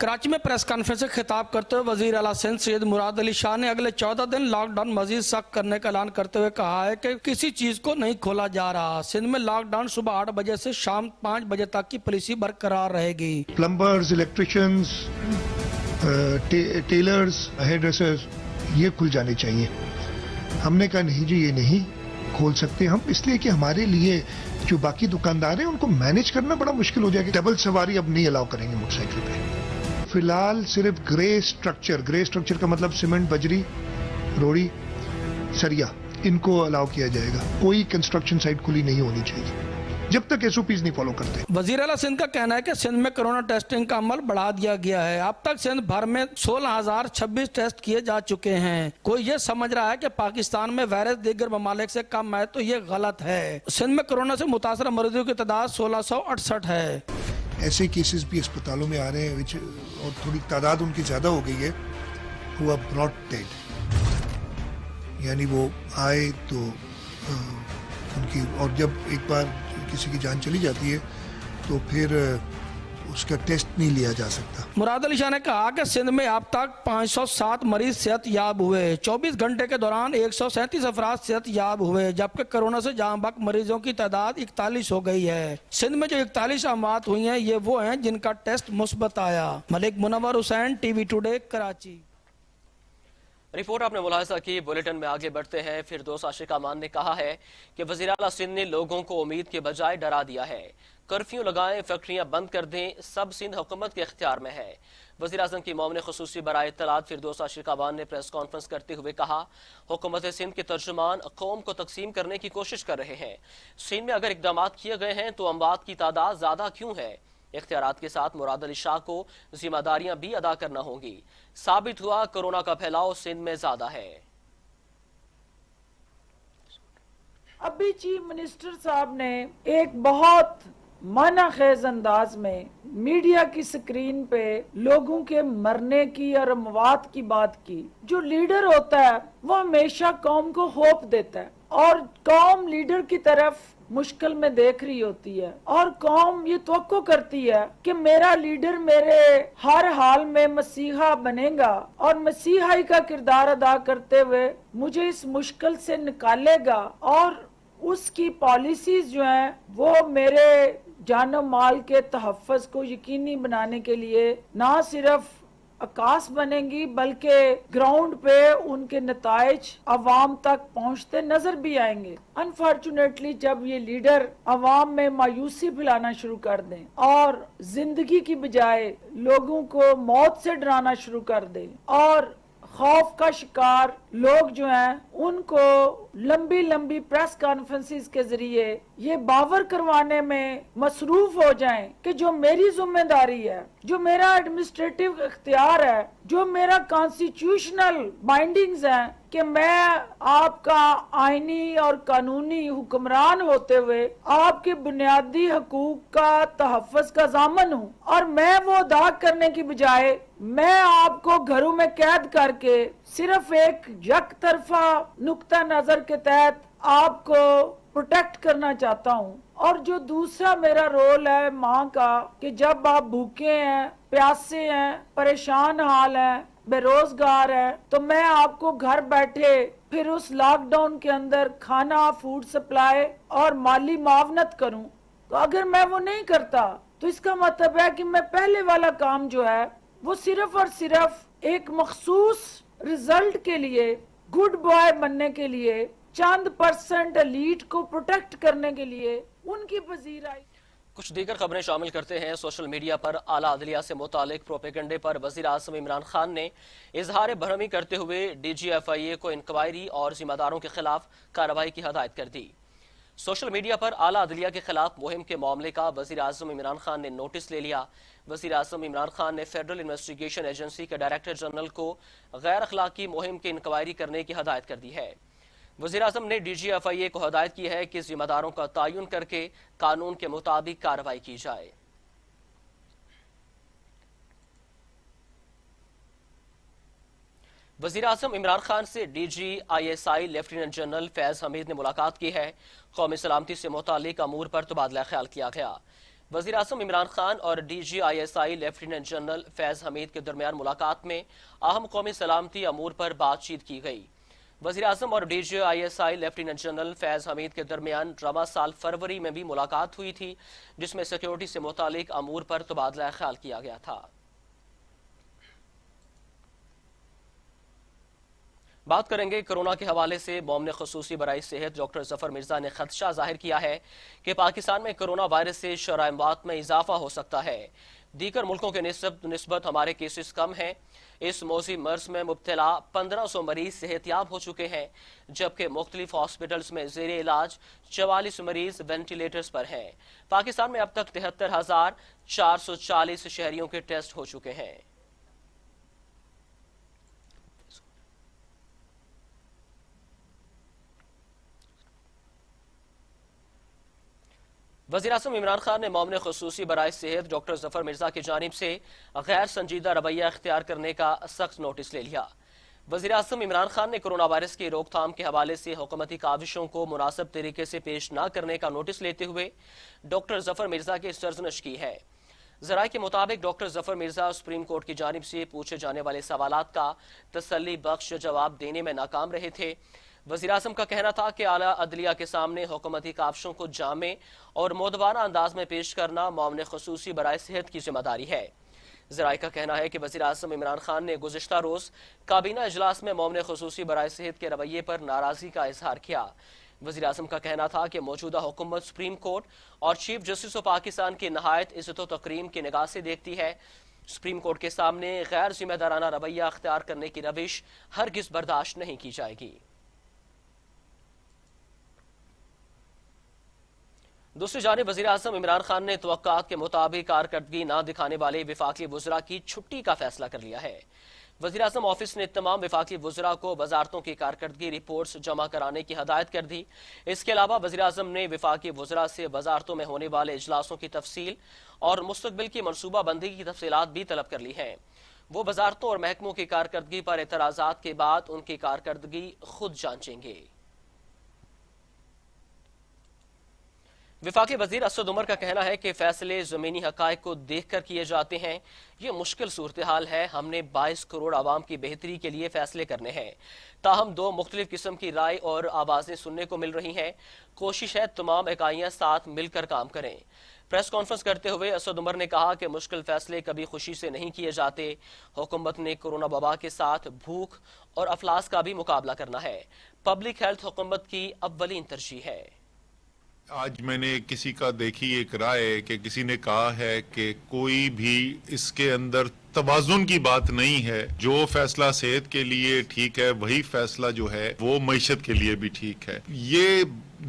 کراچی میں press conference سے خطاب کرتے ہوئے وزیر اعلیٰ سندھ سید مراد علی شاہ نے اگلے 14 دن لاک ڈاؤن مزید سخت کرنے کا اعلان کرتے ہوئے کہا ہے کہ کسی چیز کو نہیں کھولا جا رہا. سندھ میں لاک ڈاؤن صبح 8 بجے سے شام 5 بجے تک کی پالیسی برقرار رہے گی. پلمبرز، الیکٹریشنز، ٹیلرز، ہیئر ڈریسرز یہ کھل جانے چاہیے. ہم نے کہا نہیں جی یہ نہیں کھول سکتے ہم، اس لیے کہ ہمارے لیے جو باقی دکاندار ہیں ان کو مینج کرنا بڑا مشکل ہو جائے گا. ڈبل سواری اب نہیں الاؤ کریں گے موٹر سائیکل پہ. فی الحال صرف گرے اسٹرکچر کا مطلب سیمنٹ، بجری، روڑی، سریا، ان کو الاؤ کیا جائے گا. کوئی کنسٹرکشن سائٹ کھلی نہیں ہونی چاہیے جب تک SOPs نہیں فالو کرتے. وزیر اعلیٰ سندھ کا کہنا ہے کہ سندھ میں کرونا ٹیسٹنگ کا عمل بڑھا دیا گیا ہے. اب تک سندھ بھر میں 16,026 ٹیسٹ کیے جا چکے ہیں. کوئی یہ سمجھ رہا ہے کہ پاکستان میں وائرس دیگر ممالک سے کم ہے تو یہ غلط ہے. سندھ میں کرونا سے متاثرہ مریضوں کی تعداد 1668 ہے. ایسے کیسز بھی اسپتالوں میں آ رہے ہیں اور تھوڑی تعداد ان کی زیادہ ہو گئی ہے. وہ براڈ ڈیڈ، یعنی وہ آئے تو ان کی، اور جب ایک بار کسی کی جان چلی جاتی ہے تو پھر اس کا ٹیسٹ نہیں لیا جا سکتا. مراد علی شاہ نے کہا کہ سندھ میں اب تک 507 مریض صحت یاب ہوئے. 24 گھنٹے کے دوران 137 افراد صحت یاب ہوئے، جبکہ کرونا سے جاں بحق مریضوں کی تعداد 41 ہو گئی ہے. سندھ میں جو 41 اموات ہوئی ہیں یہ وہ ہیں جن کا ٹیسٹ مثبت آیا. ملک منور حسین، TV ٹوڈے، کراچی. رپورٹ آپ نے ملاحظہ کی. بلیٹن میں آگے بڑھتے ہیں. فردوس عاشق امان نے کہا ہے کہ وزیر اعلیٰ سندھ نے لوگوں کو امید کے بجائے ڈرا دیا ہے. کرفیو لگائیں، فیکٹریاں بند کر دیں، سب سندھ حکومت کے اختیار میں ہے. وزیر اعظم کی معاون خصوصی برائے اطلاعات فردوس عاشق امان نے پریس کانفرنس کرتے ہوئے کہا حکومت سندھ کے ترجمان قوم کو تقسیم کرنے کی کوشش کر رہے ہیں. سندھ میں اگر اقدامات کیے گئے ہیں تو اموات کی تعداد زیادہ کیوں ہے؟ اختیارات کے ساتھ مراد علی شاہ کو ذمہ داریاں بھی ادا کرنا ہوں گی. ثابت ہوا کرونا کا پھیلاؤ سندھ میں زیادہ ہے. ابھی چیف منسٹر صاحب نے ایک بہت معنی خیز انداز میں میڈیا کی سکرین پہ لوگوں کے مرنے کی اور اموات کی بات کی. جو لیڈر ہوتا ہے وہ ہمیشہ قوم کو ہوپ دیتا ہے اور قوم لیڈر کی طرف مشکل میں دیکھ رہی ہوتی ہے اور قوم یہ توقع کرتی ہے کہ میرا لیڈر میرے ہر حال میں مسیحا بنے گا اور مسیحائی کا کردار ادا کرتے ہوئے مجھے اس مشکل سے نکالے گا اور اس کی پالیسیز جو ہیں وہ میرے جان و مال کے تحفظ کو یقینی بنانے کے لیے نہ صرف عکاس بنیں گی بلکہ گراؤنڈ پہ ان کے نتائج عوام تک پہنچتے نظر بھی آئیں گے. انفارچونیٹلی جب یہ لیڈر عوام میں مایوسی پھیلانا شروع کر دیں اور زندگی کی بجائے لوگوں کو موت سے ڈرانا شروع کر دیں اور خوف کا شکار لوگ جو ہیں ان کو لمبی لمبی پریس کانفرنسز کے ذریعے یہ باور کروانے میں مصروف ہو جائیں کہ جو میری ذمہ داری ہے، جو میرا ایڈمنسٹریٹو اختیار ہے، جو میرا کانسٹیٹیوشنل بائنڈنگز ہیں کہ میں آپ کا آئینی اور قانونی حکمران ہوتے ہوئے آپ کے بنیادی حقوق کا تحفظ کا ضامن ہوں اور میں وہ ادا کرنے کی بجائے میں آپ کو گھروں میں قید کر کے صرف ایک یک طرفہ نقطہ نظر کے تحت آپ کو پروٹیکٹ کرنا چاہتا ہوں. اور جو دوسرا میرا رول ہے ماں کا کہ جب آپ بھوکے ہیں، پیاسے ہیں، پریشان حال ہیں، بے روزگار ہے تو میں آپ کو گھر بیٹھے پھر اس لاک ڈاؤن کے اندر کھانا، فوڈ سپلائی اور مالی معاونت کروں. تو اگر میں وہ نہیں کرتا تو اس کا مطلب ہے کہ میں پہلے والا کام جو ہے وہ صرف اور صرف ایک مخصوص رزلٹ کے لیے، گڈ بوائے بننے کے لیے، چند پرسنٹ ایلیٹ کو پروٹیکٹ کرنے کے لیے ان کی پذیرائی. کچھ دیگر خبریں شامل کرتے ہیں. سوشل میڈیا پر اعلیٰ عدلیہ سے متعلق پروپیگنڈے پر وزیر اعظم عمران خان نے اظہار برہمی کرتے ہوئے DGFIA کو انکوائری اور ذمہ داروں کے خلاف کارروائی کی ہدایت کر دی. سوشل میڈیا پر اعلیٰ عدلیہ کے خلاف مہم کے معاملے کا وزیر اعظم عمران خان نے نوٹس لے لیا. وزیر اعظم عمران خان نے فیڈرل انویسٹیگیشن ایجنسی کے ڈائریکٹر جنرل کو غیر اخلاقی مہم کی انکوائری کرنے کی ہدایت کر دی ہے. وزیر اعظم نے DGFIA کو ہدایت کی ہے کہ ذمہ داروں کا تعین کر کے قانون کے مطابق کارروائی کی جائے. وزیر اعظم عمران خان سے DGISI لیفٹیننٹ جنرل فیض حمید نے ملاقات کی ہے. قومی سلامتی سے متعلق امور پر تبادلہ خیال کیا گیا. وزیر اعظم عمران خان اور D G I S I lieutenant general Faiz Hameed کے درمیان ملاقات میں اہم قومی سلامتی امور پر بات چیت کی گئی۔ وزیر اعظم اور D G I S I lieutenant general Faiz Hameed کے درمیان رواں سال فروری میں بھی ملاقات ہوئی تھی، جس میں سیکیورٹی سے متعلق امور پر تبادلہ خیال کیا گیا تھا۔ بات کریں گے کرونا کے حوالے سے۔ مومن خصوصی برائے صحت ڈاکٹر ظفر مرزا نے خدشہ ظاہر کیا ہے کہ پاکستان میں کرونا وائرس سے شرح اموات میں اضافہ ہو سکتا ہے۔ دیگر ملکوں کے نسبت ہمارے کیسز کم ہیں۔ اس موذی مرض میں مبتلا 1500 مریض صحت یاب ہو چکے ہیں، جبکہ مختلف ہاسپٹلز میں زیر علاج 44 مریض وینٹیلیٹرز پر ہیں۔ پاکستان میں اب تک 73,440 شہریوں کے ٹیسٹ ہو چکے ہیں۔ وزیر اعظم عمران خان نے مومن خصوصی برائے صحت ڈاکٹر ظفر مرزا کی جانب سے غیر سنجیدہ رویہ اختیار کرنے کا سخت نوٹس لے لیا۔ وزیر اعظم عمران خان نے کرونا وائرس کی روک تھام کے حوالے سے حکومتی کاوشوں کو مناسب طریقے سے پیش نہ کرنے کا نوٹس لیتے ہوئے ڈاکٹر ظفر مرزا کی سرزنش کی ہے۔ ذرائع کے مطابق ڈاکٹر ظفر مرزا سپریم کورٹ کی جانب سے پوچھے جانے والے سوالات کا تسلی بخش جواب دینے میں ناکام رہے تھے۔ وزیر اعظم کا کہنا تھا کہ اعلیٰ عدلیہ کے سامنے حکومتی کاوشوں کو جامع اور مؤدبانہ انداز میں پیش کرنا مومن خصوصی برائے صحت کی ذمہ داری ہے۔ ذرائع کا کہنا ہے کہ وزیر اعظم عمران خان نے گزشتہ روز کابینہ اجلاس میں مومن خصوصی برائے صحت کے رویے پر ناراضی کا اظہار کیا۔ وزیر اعظم کا کہنا تھا کہ موجودہ حکومت سپریم کورٹ اور چیف جسٹس آف پاکستان کی نہایت عزت و تکریم کی نگاہ سے دیکھتی ہے۔ سپریم کورٹ کے سامنے غیر ذمہ دارانہ رویہ اختیار کرنے کی روش ہرگز برداشت نہیں کی جائے گی۔ دوسری جانب وزیر اعظم عمران خان نے توقعات کے مطابق کارکردگی نہ دکھانے والے وفاقی وزراء کی چھٹی کا فیصلہ کر لیا ہے۔ وزیر اعظم آفس نے تمام وفاقی وزراء کو وزارتوں کی کارکردگی رپورٹس جمع کرانے کی ہدایت کر دی۔ اس کے علاوہ وزیر اعظم نے وفاقی وزراء سے وزارتوں میں ہونے والے اجلاسوں کی تفصیل اور مستقبل کی منصوبہ بندی کی تفصیلات بھی طلب کر لی ہیں۔ وہ وزارتوں اور محکموں کی کارکردگی پر اعتراضات کے بعد ان کی کارکردگی خود جانچیں گے۔ وفاقی وزیر اسد عمر کا کہنا ہے کہ فیصلے زمینی حقائق کو دیکھ کر کیے جاتے ہیں۔ یہ مشکل صورتحال ہے، ہم نے 22 کروڑ عوام کی بہتری کے لیے فیصلے کرنے ہیں، تاہم دو مختلف قسم کی رائے اور آوازیں سننے کو مل رہی ہیں۔ کوشش ہے تمام اکائیاں ساتھ مل کر کام کریں۔ پریس کانفرنس کرتے ہوئے اسد عمر نے کہا کہ مشکل فیصلے کبھی خوشی سے نہیں کیے جاتے۔ حکومت نے کورونا وبا کے ساتھ بھوک اور افلاس کا بھی مقابلہ کرنا ہے۔ پبلک ہیلتھ حکومت کی اولین ترجیح ہے۔ آج میں نے کسی کا دیکھی ایک رائے کہ کسی نے کہا ہے کہ کوئی بھی اس کے اندر توازن کی بات نہیں ہے، جو فیصلہ صحت کے لیے ٹھیک ہے وہی فیصلہ جو ہے وہ معیشت کے لیے بھی ٹھیک ہے۔ یہ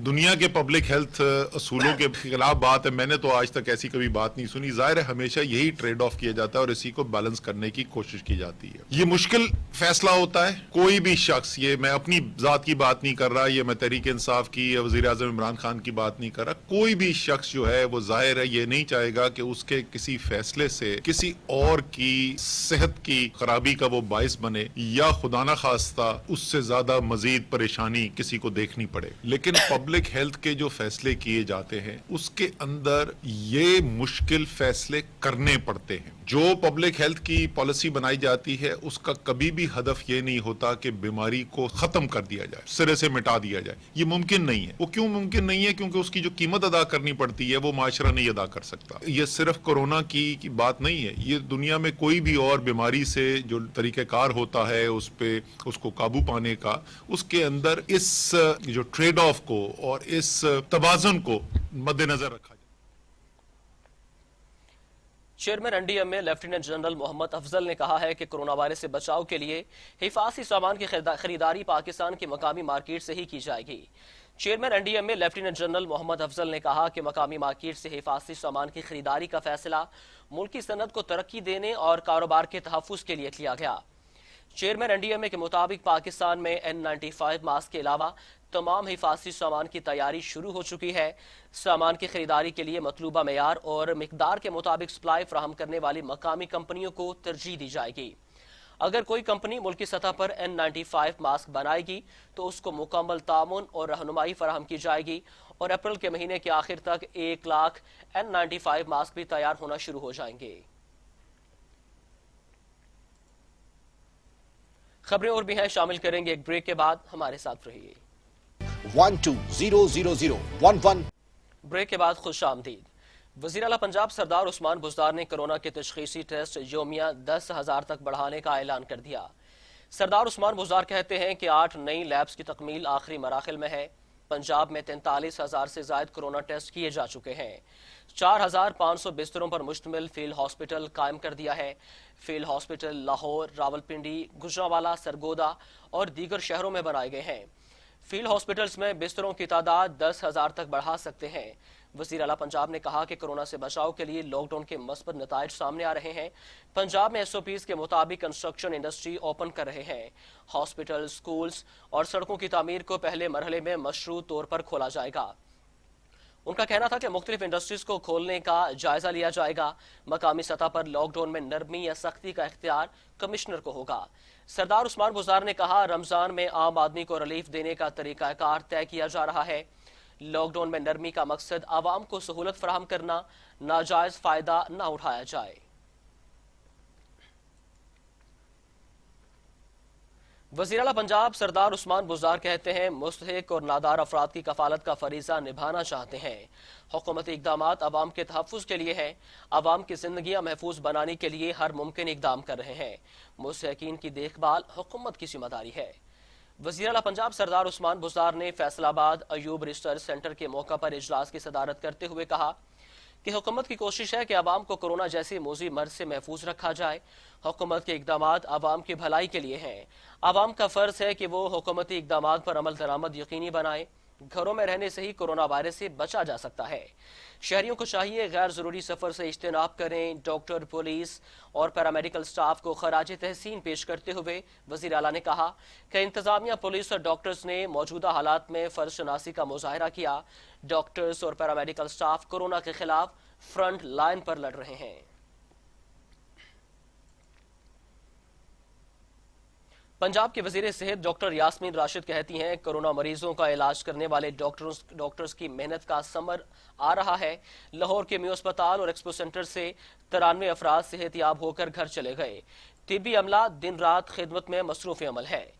دنیا کے پبلک ہیلتھ اصولوں کے خلاف بات ہے۔ میں نے تو آج تک ایسی کبھی بات نہیں سنی۔ ظاہر ہے ہمیشہ یہی ٹریڈ آف کیا جاتا ہے اور اسی کو بیلنس کرنے کی کوشش کی جاتی ہے۔ یہ مشکل فیصلہ ہوتا ہے۔ کوئی بھی شخص، یہ میں اپنی ذات کی بات نہیں کر رہا، یہ میں تحریک انصاف کی یا وزیر اعظم عمران خان کی بات نہیں کر رہا، کوئی بھی شخص جو ہے وہ ظاہر ہے یہ نہیں چاہے گا کہ اس کے کسی فیصلے سے کسی اور کی صحت کی خرابی کا وہ باعث بنے یا خدا نہ خواستہ اس سے زیادہ مزید پریشانی کسی کو دیکھنی پڑے۔ لیکن پبلک ہیلتھ کے جو فیصلے کیے جاتے ہیں اس کے اندر یہ مشکل فیصلے کرنے پڑتے ہیں۔ جو پبلک ہیلتھ کی پالیسی بنائی جاتی ہے اس کا کبھی بھی ہدف یہ نہیں ہوتا کہ بیماری کو ختم کر دیا جائے، سرے سے مٹا دیا جائے۔ یہ ممکن نہیں ہے۔ وہ کیوں ممکن نہیں ہے؟ کیونکہ اس کی جو قیمت ادا کرنی پڑتی ہے وہ معاشرہ نہیں ادا کر سکتا۔ یہ صرف کورونا کی بات نہیں ہے، یہ دنیا میں کوئی بھی اور بیماری سے جو طریقہ کار ہوتا ہے اس کو قابو پانے کا، اس کے اندر اس جو ٹریڈ آف کو اور اس توازن کو مد نظر رکھا جائے۔ Chairman N D M A lieutenant general Muhammad Afzal نے کہا ہے کہ کرونا وائرس سے بچاؤ کے لیے حفاظتی سامان کی خریداری پاکستان کی مقامی مارکیٹ سے ہی کی جائے گی۔ Chairman N D M A lieutenant general Muhammad Afzal نے کہا کہ مقامی مارکیٹ سے حفاظتی سامان کی خریداری کا فیصلہ ملکی صنعت کو ترقی دینے اور کاروبار کے تحفظ کے لیے کیا گیا۔ چیئرمین این ڈی ایم اے کے مطابق پاکستان میں N95 ماسک کے علاوہ تمام حفاظتی سامان کی تیاری شروع ہو چکی ہے۔ سامان کی خریداری کے لیے مطلوبہ معیار اور مقدار کے مطابق سپلائی فراہم کرنے والی مقامی کمپنیوں کو ترجیح دی جائے گی۔ اگر کوئی کمپنی ملکی سطح پر N95 ماسک بنائے گی تو اس کو مکمل تعاون اور رہنمائی فراہم کی جائے گی اور اپریل کے مہینے کے آخر تک 1 لاکھ N95 ماسک بھی تیار ہونا شروع ہو جائیں گے۔ خبریں اور بھی ہیں، شامل کریں گے ایک بریک کے بعد، ہمارے ساتھ رہیے۔ 120011 بریک کے بعد خوش آمدید۔ وزیر اعلیٰ پنجاب سردار عثمان بزدار نے کرونا کے تشخیصی ٹیسٹ یومیہ 10,000 تک بڑھانے کا اعلان کر دیا۔ سردار عثمان بزدار کہتے ہیں کہ 8 نئی لیبز کی تکمیل آخری مراحل میں ہے۔ پنجاب میں 43,000 سے زائد کرونا ٹیسٹ کیے جا چکے ہیں۔ 4,500 بستروں پر مشتمل فیلڈ ہاسپٹل قائم کر دیا ہے۔ فیلڈ ہاسپٹل لاہور، راولپنڈی، گجرانوالہ، سرگودا اور دیگر شہروں میں بنائے گئے ہیں۔ فیلڈ ہاسپٹلز میں بستروں کی تعداد 10,000 تک بڑھا سکتے ہیں۔ وزیر اعلیٰ پنجاب نے کہا کہ کرونا سے بچاؤ کے لیے لاک ڈاؤن کے مثبت نتائج سامنے آ رہے ہیں۔ پنجاب میں SOPs کے مطابق کنسٹرکشن انڈسٹری اوپن کر رہے ہیں۔ ہاسپٹل، سکولز اور سڑکوں کی تعمیر کو پہلے مرحلے میں مشروع طور پر کھولا جائے گا۔ ان کا کہنا تھا کہ مختلف انڈسٹریز کو کھولنے کا جائزہ لیا جائے گا۔ مقامی سطح پر لاک ڈاؤن میں نرمی یا سختی کا اختیار کمشنر کو ہوگا۔ سردار عثمان بزدار نے کہا رمضان میں عام آدمی کو ریلیف دینے کا طریقہ کار طے کیا جا رہا ہے۔ لاک ڈاؤن میں نرمی کا مقصد عوام کو سہولت فراہم کرنا، ناجائز فائدہ نہ اٹھایا جائے۔ وزیر اعلیٰ پنجاب سردار عثمان بزدار کہتے ہیں مستحق اور نادار افراد کی کفالت کا فریضہ نبھانا چاہتے ہیں۔ حکومتی اقدامات عوام کے تحفظ کے لیے ہیں۔ عوام کی زندگیاں محفوظ بنانے کے لیے ہر ممکن اقدام کر رہے ہیں۔ مستحقین کی دیکھ بھال حکومت کی ذمہ داری ہے۔ وزیر اعلیٰ پنجاب سردار عثمان بزدار نے فیصل آباد ایوب ریسرچ سینٹر کے موقع پر اجلاس کی صدارت کرتے ہوئے کہا کہ حکومت کی کوشش ہے کہ عوام کو کرونا جیسی موذی مرض سے محفوظ رکھا جائے۔ حکومت کے اقدامات عوام کی بھلائی کے لیے ہیں۔ عوام کا فرض ہے کہ وہ حکومتی اقدامات پر عمل درآمد یقینی بنائیں۔ گھروں میں رہنے سے ہی کرونا وائرس سے بچا جا سکتا ہے۔ شہریوں کو چاہیے غیر ضروری سفر سے اجتناب کریں۔ ڈاکٹر، پولیس اور پیرامیڈیکل سٹاف کو خراج تحسین پیش کرتے ہوئے وزیر اعلیٰ نے کہا کہ انتظامیہ، پولیس اور ڈاکٹرز نے موجودہ حالات میں فرض شناسی کا مظاہرہ کیا۔ ڈاکٹرز اور پیرامیڈیکل سٹاف کرونا کے خلاف فرنٹ لائن پر لڑ رہے ہیں۔ پنجاب کے وزیر صحت ڈاکٹر یاسمین راشد کہتی ہیں کرونا مریضوں کا علاج کرنے والے ڈاکٹرز کی محنت کا ثمر آ رہا ہے۔ لاہور کے میو اسپتال اور ایکسپو سینٹر سے 93 افراد صحت یاب ہو کر گھر چلے گئے۔ طبی عملہ دن رات خدمت میں مصروف عمل ہے۔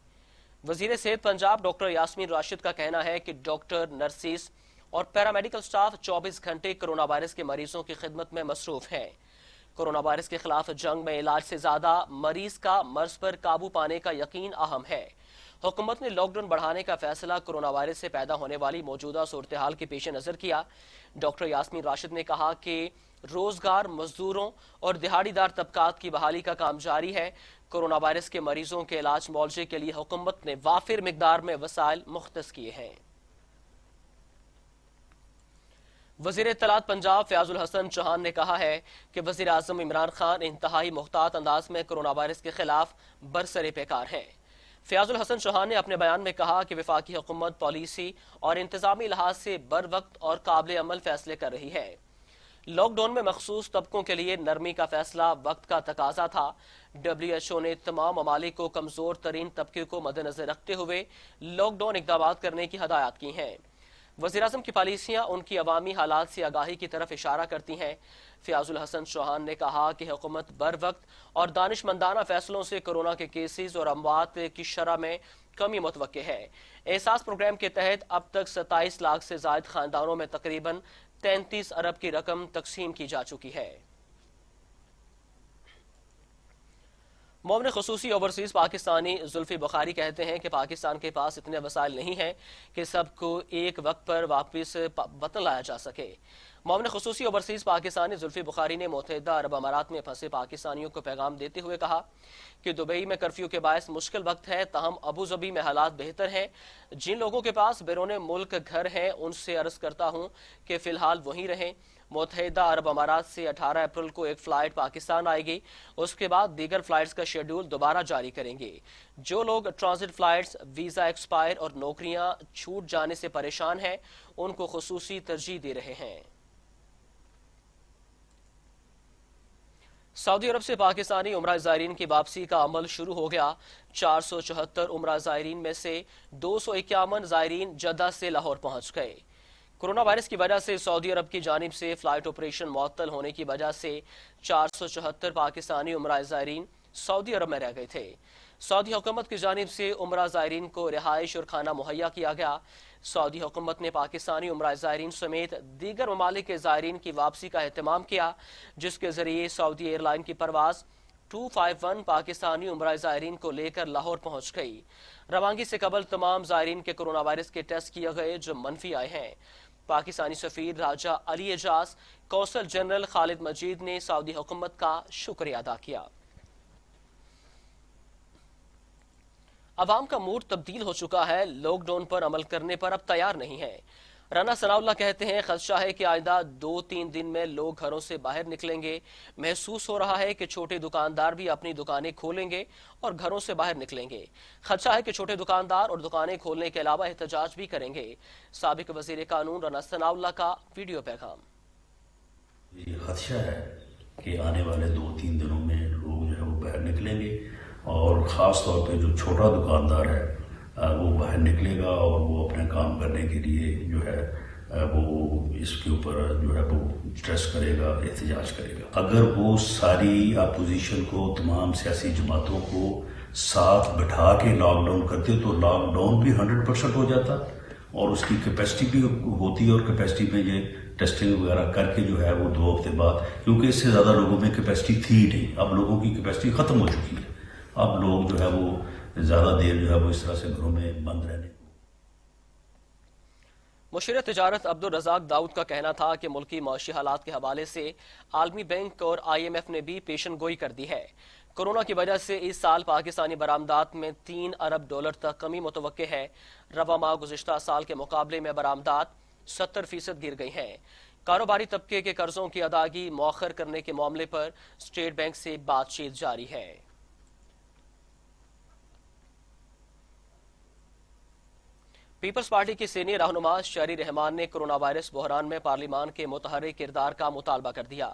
وزیر صحت پنجاب ڈاکٹر یاسمین راشد کا کہنا ہے کہ ڈاکٹر، نرسز اور پیرامیڈیکل سٹاف 24 گھنٹے کرونا وائرس کے مریضوں کی خدمت میں مصروف ہیں۔ کرونا وائرس کے خلاف جنگ میں علاج سے زیادہ مریض کا مرض پر قابو پانے کا یقین اہم ہے۔ حکومت نے لاک ڈاؤن بڑھانے کا فیصلہ کرونا وائرس سے پیدا ہونے والی موجودہ صورتحال کے پیش نظر کیا۔ ڈاکٹر یاسمین راشد نے کہا کہ روزگار، مزدوروں اور دہاڑی دار طبقات کی بحالی کا کام جاری ہے۔ کرونا وائرس کے مریضوں کے علاج معالجے کے لیے حکومت نے وافر مقدار میں وسائل مختص کیے ہیں۔ وزیر اطلاعات پنجاب فیاض الحسن چوہان نے کہا ہے کہ وزیر اعظم عمران خان انتہائی محتاط انداز میں کرونا وائرس کے خلاف برسر پیکار ہیں۔ فیاض الحسن چوہان نے اپنے بیان میں کہا کہ وفاقی حکومت پالیسی اور انتظامی لحاظ سے بر وقت اور قابل عمل فیصلے کر رہی ہے۔ لاک ڈاؤن میں مخصوص طبقوں کے لیے نرمی کا فیصلہ وقت کا تقاضا تھا۔ WHO نے تمام ممالک کو کمزور ترین طبقے کو مد نظر رکھتے ہوئے لاک ڈاؤن اقدامات کرنے کی ہدایات کی ہیں۔ وزیراعظم کی پالیسیاں ان کی عوامی حالات سے آگاہی کی طرف اشارہ کرتی ہیں۔ فیاض الحسن چوہان نے کہا کہ حکومت بر وقت اور دانشمندانہ فیصلوں سے کرونا کے کیسز اور اموات کی شرح میں کمی متوقع ہے۔ احساس پروگرام کے تحت اب تک 27 لاکھ سے زائد خاندانوں میں تقریباً 33 ارب کی رقم تقسیم کی جا چکی ہے۔ معاون خصوصی اوورسیز پاکستانی زلفی بخاری کہتے ہیں کہ پاکستان کے پاس اتنے وسائل نہیں ہیں کہ سب کو ایک وقت پر واپس وطن لایا جا سکے۔ معاون خصوصی اوورسیز پاکستانی زلفی بخاری نے متحدہ عرب امارات میں پھنسے پاکستانیوں کو پیغام دیتے ہوئے کہا کہ دبئی میں کرفیو کے باعث مشکل وقت ہے، تاہم ابو ظبی میں حالات بہتر ہیں۔ جن لوگوں کے پاس بیرون ملک گھر ہیں ان سے عرض کرتا ہوں کہ فی الحال وہیں رہیں۔ متحدہ عرب امارات سے 18 اپریل کو ایک فلائٹ پاکستان آئے گی، اس کے بعد دیگر فلائٹس کا شیڈول دوبارہ جاری کریں گے۔ جو لوگ ٹرانزٹ فلائٹس، ویزا ایکسپائر اور نوکریاں چھوٹ جانے سے پریشان ہیں ان کو خصوصی ترجیح دے رہے ہیں۔ سعودی عرب سے پاکستانی عمرہ زائرین کی واپسی کا عمل شروع ہو گیا۔ 474 عمرہ زائرین میں سے 251 زائرین جدہ سے لاہور پہنچ گئے۔ کورونا وائرس کی وجہ سے سعودی عرب کی جانب سے فلائٹ آپریشن معطل ہونے کی وجہ سے 474 پاکستانی عمرہ زائرین سعودی عرب میں رہ گئے تھے۔ سعودی حکومت کی جانب سے عمرہ زائرین کو رہائش اور کھانا مہیا کیا گیا۔ سعودی حکومت نے پاکستانی عمرہ زائرین سمیت دیگر ممالک کے زائرین کی واپسی کا اہتمام کیا، جس کے ذریعے سعودی ایئر لائن کی پرواز 251 پاکستانی عمرہ زائرین کو لے کر لاہور پہنچ گئی۔ روانگی سے قبل تمام زائرین کے کورونا وائرس کے ٹیسٹ کیے گئے جو منفی آئے ہیں۔ پاکستانی سفیر راجہ علی اعجاز، قونصل جنرل خالد مجید نے سعودی حکومت کا شکریہ ادا کیا۔ عوام کا موڈ تبدیل ہو چکا ہے، لاک ڈاؤن پر عمل کرنے پر اب تیار نہیں ہے۔ رانا ثناء اللہ کہتے ہیں خدشہ ہے کہ آئندہ 2-3 دن میں لوگ گھروں سے باہر نکلیں گے۔ محسوس ہو رہا ہے کہ چھوٹے دکاندار بھی اپنی دکانیں کھولیں گے اور گھروں سے باہر نکلیں گے۔ خدشہ ہے کہ چھوٹے دکاندار اور دکانیں کھولنے کے علاوہ احتجاج بھی کریں گے۔ سابق وزیر قانون رانا ثناء اللہ کا ویڈیو پیغام۔ یہ خدشہ ہے کہ آنے والے 2-3 دنوں میں لوگ جو ہے وہ باہر نکلیں گے، اور خاص طور پہ جو چھوٹا دکاندار ہے وہ باہر نکلے گا اور وہ اپنے کام کرنے کے لیے جو ہے وہ اس کے اوپر جو ہے وہ اسٹریس کرے گا، احتجاج کرے گا۔ اگر وہ ساری اپوزیشن کو، تمام سیاسی جماعتوں کو ساتھ بٹھا کے لاک ڈاؤن کرتے تو لاک ڈاؤن بھی 100% ہو جاتا اور اس کی کیپیسٹی بھی ہوتی، اور کیپیسٹی میں یہ ٹیسٹنگ وغیرہ کر کے جو ہے وہ 2 ہفتے بعد، کیونکہ اس سے زیادہ لوگوں میں کیپیسٹی تھی ہی نہیں، اب لوگوں کی کیپیسٹی ختم ہو چکی ہے۔ اب لوگ جو ہے وہ زیادہ دیر جو ہے وہ اس طرح سے گھروں میں بند رہنے۔ مشیر تجارت عبدالرزاق داؤد کا کہنا تھا کہ ملکی معاشی حالات کے حوالے سے عالمی بینک اور IMF نے بھی پیشن گوئی کر دی ہے۔ کورونا کی وجہ سے اس سال پاکستانی برآمدات میں 3 ارب ڈالر تک کمی متوقع ہے۔ رواں ماہ گزشتہ سال کے مقابلے میں برآمدات 70% گر گئی ہیں۔ کاروباری طبقے کے قرضوں کی ادائیگی مؤخر کرنے کے معاملے پر اسٹیٹ بینک سے بات چیت جاری ہے۔ پیپلز پارٹی کی سینئر رہنما شہری رحمان نے کورونا وائرس بحران میں پارلیمان کے متحرک کردار کا مطالبہ کر دیا۔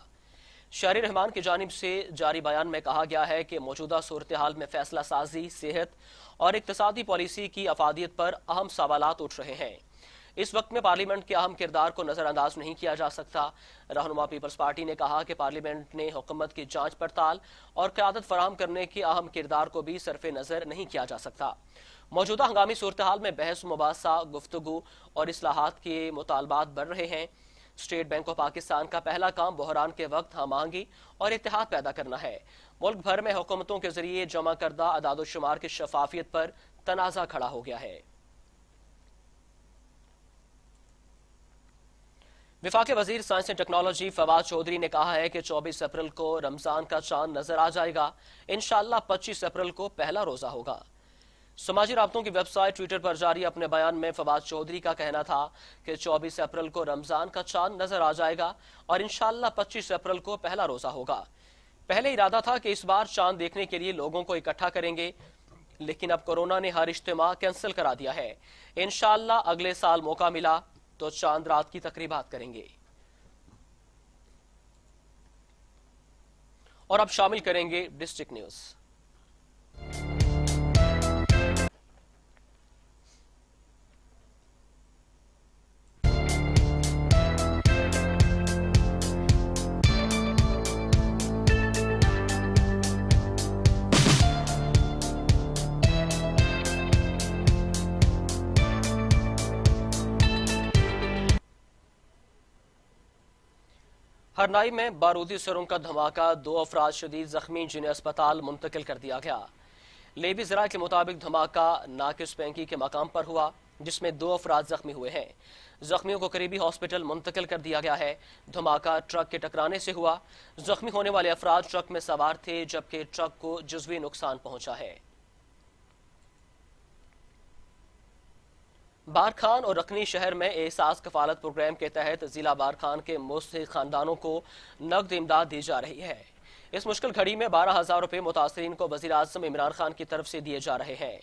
شہری رحمان کی جانب سے جاری بیان میں کہا گیا ہے کہ موجودہ صورتحال میں فیصلہ سازی، صحت اور اقتصادی پالیسی کی افادیت پر اہم سوالات اٹھ رہے ہیں۔ اس وقت میں پارلیمنٹ کے اہم کردار کو نظر انداز نہیں کیا جا سکتا۔ رہنما پیپلز پارٹی نے کہا کہ پارلیمنٹ نے حکومت کی جانچ پڑتال اور قیادت فراہم کرنے کے اہم کردار کو بھی صرف نظر نہیں کیا جا سکتا۔ موجودہ ہنگامی صورتحال میں بحث مباحثہ، گفتگو اور اصلاحات کے مطالبات بڑھ رہے ہیں۔ اسٹیٹ بینک آف پاکستان کا پہلا کام بحران کے وقت ہم آہنگی اور اتحاد پیدا کرنا ہے۔ ملک بھر میں حکومتوں کے ذریعے جمع کردہ اعداد و شمار کی شفافیت پر تنازع کھڑا ہو گیا ہے۔ وفاقی وزیر science and technology Fawad Chaudhry نے کہا ہے کہ 24 اپریل کو رمضان کا چاند نظر آ جائے گا۔ انشاءاللہ 25 اپریل کو پہلا روزہ ہوگا۔ سماجی رابطوں کی ویب سائٹ ٹویٹر پر جاری اپنے بیان میں فواد چودھری کا کہنا تھا کہ 24 اپریل کو رمضان کا چاند نظر آ جائے گا اور انشاءاللہ 25 اپریل کو پہلا روزہ ہوگا۔ پہلے ارادہ تھا کہ اس بار چاند دیکھنے کے لیے لوگوں کو اکٹھا کریں گے، لیکن اب کورونا نے ہر اجتماع کینسل کرا دیا ہے۔ انشاءاللہ اگلے سال موقع ملا تو چاند رات کی تقریبات کریں گے۔ اور اب شامل کریں گے ڈسٹرکٹ نیوز۔ ہرنائی میں بارودی سرنگ کا دھماکہ، 2 افراد شدید زخمی جنہیں اسپتال منتقل کر دیا گیا۔ لیبی ذرائع کے مطابق دھماکہ ناقص پینکی کے مقام پر ہوا جس میں 2 افراد زخمی ہوئے ہیں۔ زخمیوں کو قریبی ہاسپٹل منتقل کر دیا گیا ہے۔ دھماکہ ٹرک کے ٹکرانے سے ہوا۔ زخمی ہونے والے افراد ٹرک میں سوار تھے جبکہ ٹرک کو جزوی نقصان پہنچا ہے۔ بارکھان اور رکنی شہر میں احساس کفالت پروگرام کے تحت ضلع بارکھان کے مستحق خاندانوں کو نقد امداد دی جا رہی ہے۔ اس مشکل گھڑی میں 12,000 روپے متاثرین کو وزیر اعظم عمران خان کی طرف سے دیے جا رہے ہیں۔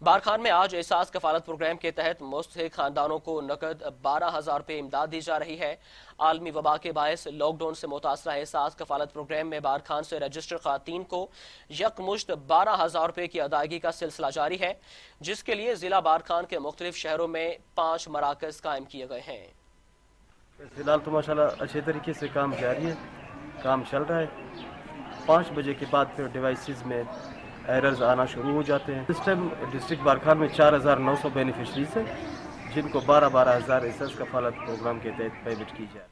بارکھان میں آج احساس کفالت پروگرام کے تحت مستحق خاندانوں کو نقد 12,000 روپے امداد دی جا رہی ہے۔ عالمی وبا کے باعث لاک ڈاؤن سے متاثرہ احساس کفالت پروگرام میں بارکھان سے رجسٹر خواتین کو یکمشت 12,000 روپے کی ادائیگی کا سلسلہ جاری ہے، جس کے لیے ضلع بارکھان کے مختلف شہروں میں 5 مراکز قائم کیے گئے ہیں۔ فی الحال تو ماشاءاللہ اچھے طریقے سے کام جاری ہے، کام چل رہا ہے۔ 5 بجے کے بعد پھر ڈیوائسز میں ایررز آنا شروع ہو جاتے ہیں۔ اس ٹائم ڈسٹرکٹ بارکھان میں 4,900 بینیفیشریز ہیں، جن کو 12,000 احساس کفالت پروگرام کے تحت پیمنٹ کی جائے۔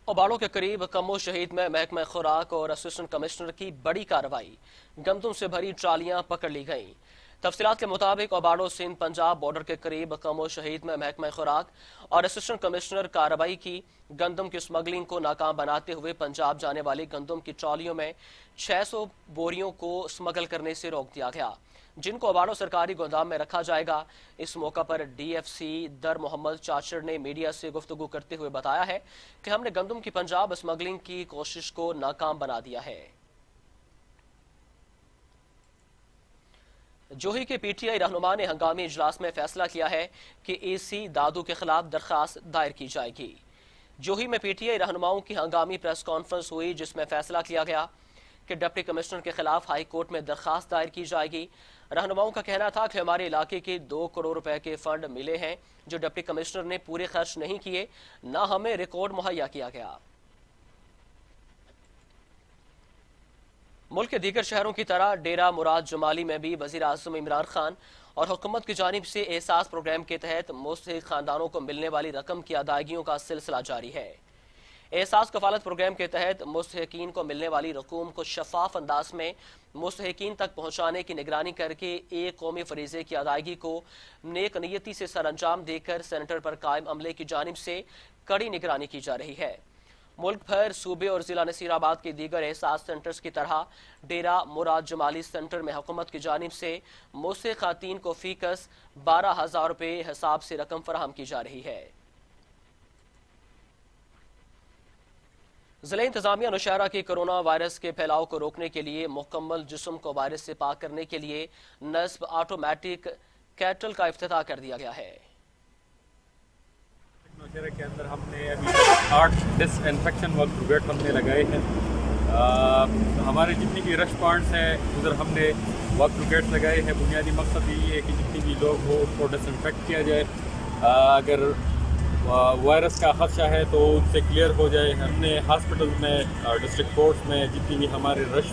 اوباڑوں کے قریب کمو شہید میں محکمہ خوراک اور اسسٹنٹ کمشنر کی بڑی کارروائی، گندم سے بھری ٹرالیاں پکڑ لی گئیں۔ تفصیلات کے مطابق اوباڑو سندھ پنجاب بارڈر کے قریب کمو شہید میں محکمہ خوراک اور اسسٹنٹ کمشنر کارروائی کی۔ گندم کی سمگلنگ کو ناکام بناتے ہوئے پنجاب جانے والی گندم کی ٹرالیوں میں 600 بوریوں کو سمگل کرنے سے روک دیا گیا، جن کو اوباڑو سرکاری گودام میں رکھا جائے گا۔ اس موقع پر ڈی ایف سی در محمد چاچڑ نے میڈیا سے گفتگو کرتے ہوئے بتایا ہے کہ ہم نے گندم کی پنجاب سمگلنگ کی کوشش کو ناکام بنا دیا ہے۔ جوہی کے پی ٹی آئی رہنما نے ہنگامی اجلاس میں فیصلہ کیا ہے کہ اے سی دادو کے خلاف درخواست دائر کی جائے گی۔ جوہی میں پی ٹی آئی رہنماؤں کی ہنگامی پریس کانفرنس ہوئی، جس میں فیصلہ کیا گیا کہ ڈپٹی کمشنر کے خلاف ہائی کورٹ میں درخواست دائر کی جائے گی۔ رہنماؤں کا کہنا تھا کہ ہمارے علاقے کے 2 کروڑ روپے کے فنڈ ملے ہیں جو ڈپٹی کمشنر نے پورے خرچ نہیں کیے، نہ ہمیں ریکارڈ مہیا کیا گیا۔ ملک کے دیگر شہروں کی طرح ڈیرہ مراد جمالی میں بھی وزیر اعظم عمران خان اور حکومت کی جانب سے احساس پروگرام کے تحت مستحق خاندانوں کو ملنے والی رقم کی ادائیگیوں کا سلسلہ جاری ہے۔ احساس کفالت پروگرام کے تحت مستحقین کو ملنے والی رقوم کو شفاف انداز میں مستحقین تک پہنچانے کی نگرانی کر کے ایک قومی فریضے کی ادائیگی کو نیک نیتی سے سر انجام دے کر سینٹر پر قائم عملے کی جانب سے کڑی نگرانی کی جا رہی ہے۔ ملک بھر صوبے اور ضلع نصیر آباد کے دیگر احساس سینٹرز کی طرح ڈیرہ مراد جمالی سینٹر میں حکومت کی جانب سے مستحق خواتین کو فی کس 12,000 روپے حساب سے رقم فراہم کی جا رہی ہے۔ ضلع انتظامیہ نوشہرہ کی کرونا وائرس کے پھیلاؤ کو روکنے کے لیے مکمل جسم کو وائرس سے پاک کرنے کے لیے نصب آٹومیٹک کیٹل کا افتتاح کر دیا گیا ہے۔ نوشہرہ کے اندر ہم نے ابھی 8 ڈس انفیکشن ورک بریگیڈ ہم نے لگائے ہیں۔ ہمارے جتنی بھی رش پوائنٹس ہیں ادھر ہم نے ورک بریگیڈ لگائے ہیں۔ بنیادی مقصد یہی ہے کہ جتنی بھی لوگ ہو ان کو ڈس انفیکٹ کیا جائے، اگر وائرس کا خدشہ ہے تو ان سے کلیئر ہو جائے۔ ہم نے ہاسپٹل میں ڈسٹرکٹ کورٹس میں جتنی بھی ہمارے رش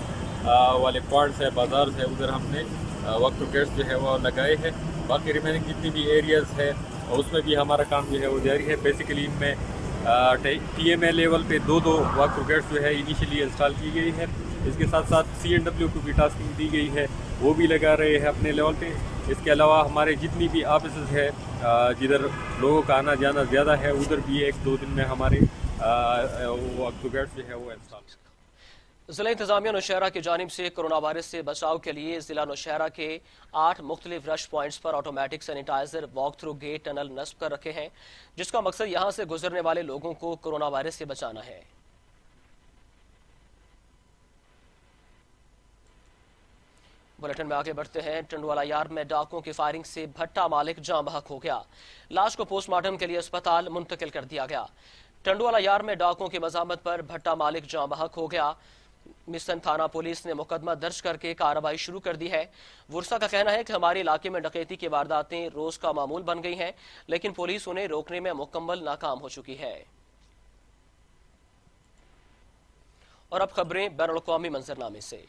والے پوائنٹس ہیں، بازار ہیں، ادھر ہم نے ورک بریگیڈ جو ہے وہ لگائے ہیں۔ باقی ریمیننگ جتنی بھی ایریاز ہے اور اس میں بھی ہمارا کام جو ہے وہ جاری ہے۔ بیسیکلی ان میں ٹی ایم اے لیول پہ 2 ورک بریگیڈ جو ہے انیشلی انسٹال کی گئی ہے۔ اس کے ساتھ ساتھ سی این ڈبلیو کو بھی ٹاسکنگ دی گئی ہے، وہ بھی لگا رہے ہیں اپنے لیول پہ۔ اس کے علاوہ ہمارے جتنی بھی آفیسز ہے جدھر لوگوں کا آنا جانا زیادہ ہے ادھر بھی 1-2 دن میں ہمارے ورک بریگیڈ جو ہے وہ انسٹال۔ ضلع انتظامیہ نوشہرہ کی جانب سے کرونا وائرس سے بچاؤ کے لیے ضلع نوشہرہ کے 8 مختلف رش پوائنٹس پر automatic sanitiser walk through gate tunnel نصب کر رکھے ہیں، جس کا مقصد یہاں سے گزرنے والے لوگوں کو کرونا وائرس سے بچانا ہے۔ بلیٹن میں آگے بڑھتے ہیں۔ ٹنڈوالا یار میں ڈاکوں کی فائرنگ سے بھٹا مالک جاں بحق ہو گیا، لاش کو پوسٹ مارٹم کے لیے اسپتال منتقل کر دیا گیا۔ ٹنڈوالا یار میں ڈاکوں کی مزاحمت پر بھٹا مالک جاں بحق ہو گیا۔ مسن تھانہ پولیس نے مقدمہ درج کر کے کارروائی شروع کر دی ہے۔ ورثہ کا کہنا ہے کہ ہمارے علاقے میں ڈکیتی کی وارداتیں روز کا معمول بن گئی ہیں، لیکن پولیس انہیں روکنے میں مکمل ناکام ہو چکی ہے۔ اور اب خبریں بین الاقوامی منظرنامے سے۔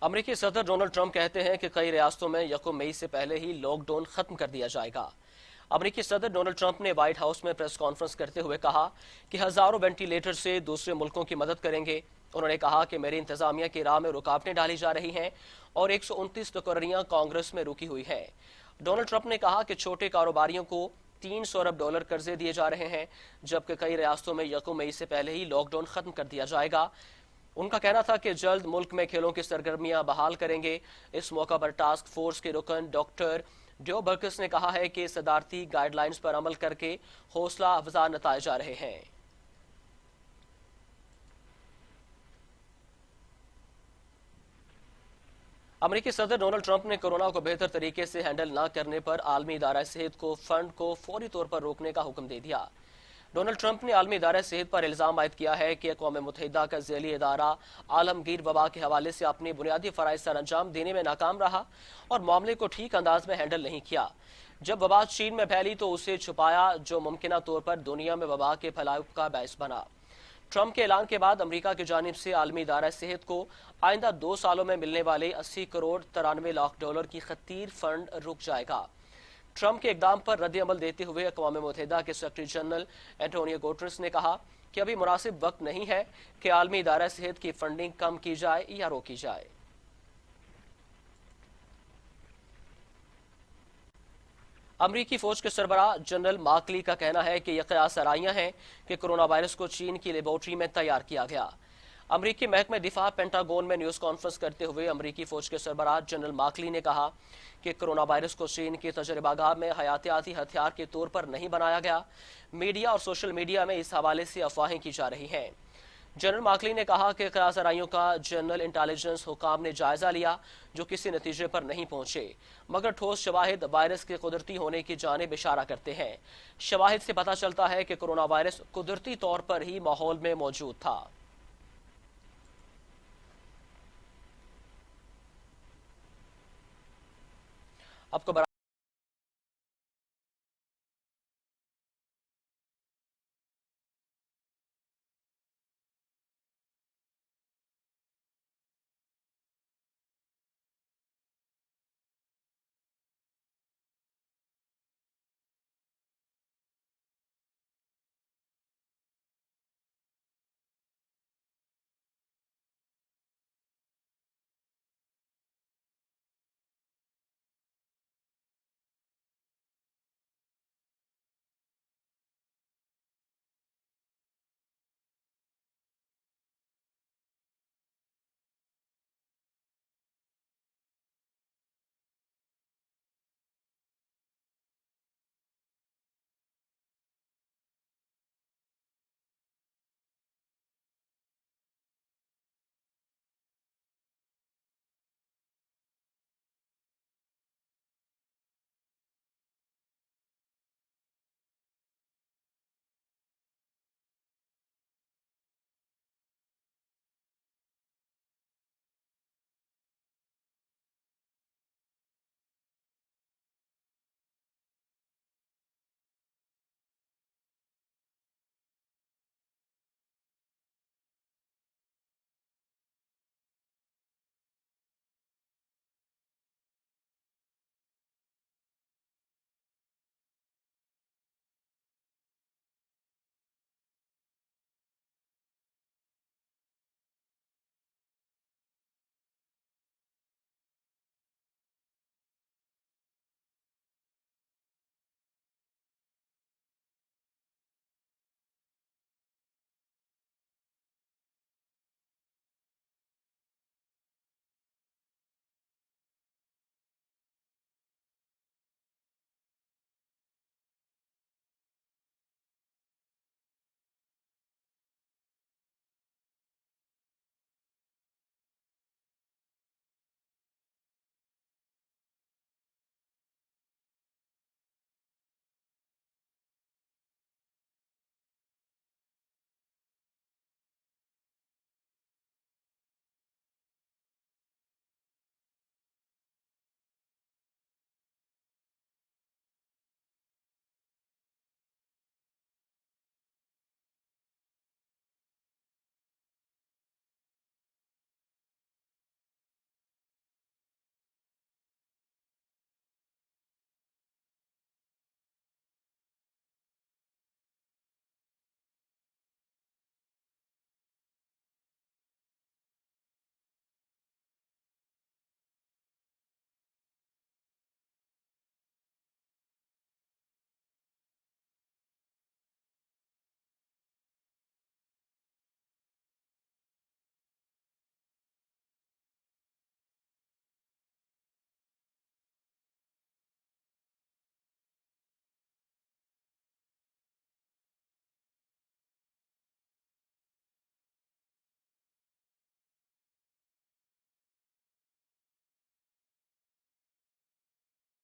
امریکی صدر ڈونلڈ ٹرمپ کہتے ہیں کہ کئی ریاستوں میں 1 مئی سے پہلے ہی لاک ڈاؤن ختم کر دیا جائے گا۔ امریکی صدر ڈونلڈ ٹرمپ نے وائٹ ہاؤس میں پریس کانفرنس کرتے ہوئے کہا کہ ہزاروں وینٹی لیٹر سے دوسرے ملکوں کی مدد کریں گے۔ انہوں نے کہا کہ میری انتظامیہ کی راہ میں رکاوٹیں ڈالی جا رہی ہیں اور 129 تقرریاں کانگریس میں رکی ہوئی ہیں۔ ڈونلڈ ٹرمپ نے کہا کہ چھوٹے کاروباریوں کو $300 ارب قرضے دیے جا رہے ہیں، جبکہ کئی ریاستوں میں 1 مئی سے پہلے ہی لاک ڈاؤن ختم کر دیا جائے گا۔ ان کا کہنا تھا کہ جلد ملک میں کھیلوں کی سرگرمیاں بحال کریں گے۔ اس موقع پر ٹاسک فورس کے رکن ڈاکٹر ڈیو برکس نے کہا ہے کہ صدارتی گائیڈ لائنز پر عمل کر کے حوصلہ افزا نتائج آ رہے ہیں۔ امریکی صدر ڈونلڈ ٹرمپ نے کورونا کو بہتر طریقے سے ہینڈل نہ کرنے پر عالمی ادارہ صحت کو فنڈ کو فوری طور پر روکنے کا حکم دے دیا۔ ڈونلڈ ٹرمپ نے عالمی ادارہ صحت پر الزام عائد کیا ہے کہ اقوام متحدہ کا ذیلی ادارہ عالمگیر وبا کے حوالے سے اپنے بنیادی فرائض سر انجام دینے میں ناکام رہا اور معاملے کو ٹھیک انداز میں ہینڈل نہیں کیا۔ جب وبا چین میں پھیلی تو اسے چھپایا، جو ممکنہ طور پر دنیا میں وبا کے پھیلاؤ کا باعث بنا۔ ٹرمپ کے اعلان کے بعد امریکہ کی جانب سے عالمی ادارہ صحت کو آئندہ 2 سالوں میں ملنے والے 80 کروڑ 93 لاکھ ڈالر کی خطیر فنڈ رک جائے گا۔ ٹرمپ کے اقدام پر رد عمل دیتے ہوئے اقوام متحدہ کے سیکرٹری جنرل اینٹونیو گوٹرس نے کہا کہ ابھی مناسب وقت نہیں ہے کہ عالمی ادارہ صحت کی فنڈنگ کم کی جائے یا روکی جائے۔ امریکی فوج کے سربراہ جنرل ماکلی کا کہنا ہے کہ یہ قیاس آرائیاں ہیں کہ کرونا وائرس کو چین کی لیبارٹری میں تیار کیا گیا۔ امریکی محکمہ دفاع پینٹاگون میں نیوز کانفرنس کرتے ہوئے امریکی فوج کے سربراہ جنرل ماکلی نے کہا کہ کرونا وائرس کو چین کی تجربہ گاہ میں حیاتیاتی ہتھیار کے طور پر نہیں بنایا گیا۔ میڈیا اور سوشل میڈیا میں اس حوالے سے افواہیں کی جا رہی ہیں۔ جنرل ماکلی نے کہا کہ قیاس آرائیوں کا جنرل انٹیلیجنس حکام نے جائزہ لیا جو کسی نتیجے پر نہیں پہنچے، مگر ٹھوس شواہد وائرس کے قدرتی ہونے کی جانب اشارہ کرتے ہیں۔ شواہد سے پتہ چلتا ہے کہ کرونا وائرس قدرتی طور پر ہی ماحول میں موجود تھا۔ اب کو